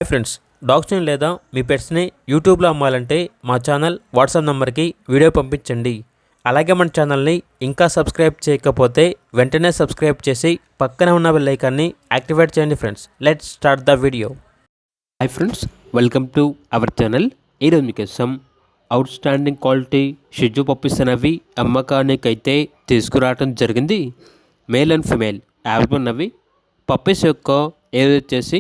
Hi friends, డాగ్స్ని లేదా మీ పెట్స్ని యూట్యూబ్లో అమ్మాలంటే మా ఛానల్ వాట్సాప్ నెంబర్కి వీడియో పంపించండి. అలాగే మన ఛానల్ని ఇంకా సబ్స్క్రైబ్ చేయకపోతే వెంటనే సబ్స్క్రైబ్ చేసి పక్కనే ఉన్న బెల్ ఐకాన్ని యాక్టివేట్ చేయండి. Friends, let's start the video. Hi friends, welcome to our channel. ఈరోజు మీకోసం అవుట్ స్టాండింగ్ క్వాలిటీ షిజు పప్పీస్ అనేవి అమ్మకానికైతే తీసుకురావడం జరిగింది. మేల్ అండ్ ఫిమేల్ అవైలబుల్ ఉన్నవి. పప్పీస్ యొక్క ఏజ్ వచ్చేసి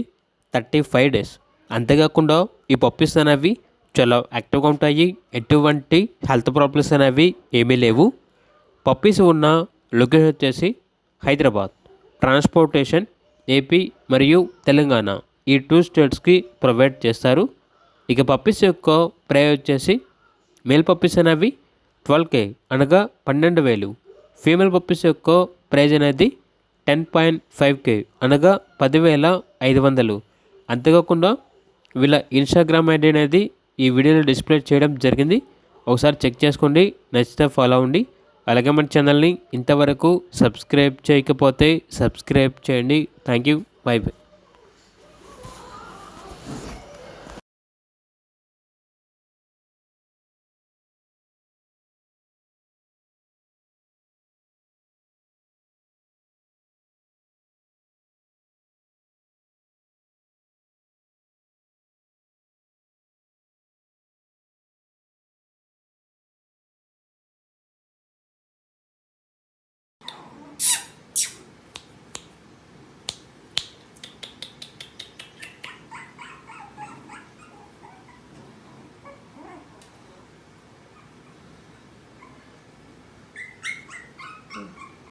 35 days. అంతేకాకుండా ఈ పప్పీస్ అనేవి చాలా యాక్టివ్గా ఉంటాయి. ఎటువంటి హెల్త్ ప్రాబ్లమ్స్ అనేవి ఏమీ లేవు. పప్పీస్ ఉన్న లొకేషన్ వచ్చేసి హైదరాబాద్. ట్రాన్స్పోర్టేషన్ ఏపీ మరియు తెలంగాణ ఈ 2 స్టేట్స్కి ప్రొవైడ్ చేస్తారు. ఇక పప్పీస్ యొక్క ప్రైస్ వచ్చేసి మేల్ పప్పీస్ అనేవి 12K అనగా 12,000. ఫీమేల్ పప్పీస్ యొక్క ప్రైజ్ అనేది 10.5K అనగా 10,500. అంతేకాకుండా వీళ్ళ ఇన్స్టాగ్రామ్ ఐడి అనేది ఈ వీడియోలో డిస్ప్లే చేయడం జరిగింది. ఒకసారి చెక్ చేసుకోండి, నచ్చితే ఫాలో అవ్వండి. అలాగే మన ఛానల్ని ఇంతవరకు సబ్స్క్రైబ్ చేయకపోతే సబ్స్క్రైబ్ చేయండి. Thank you, by by.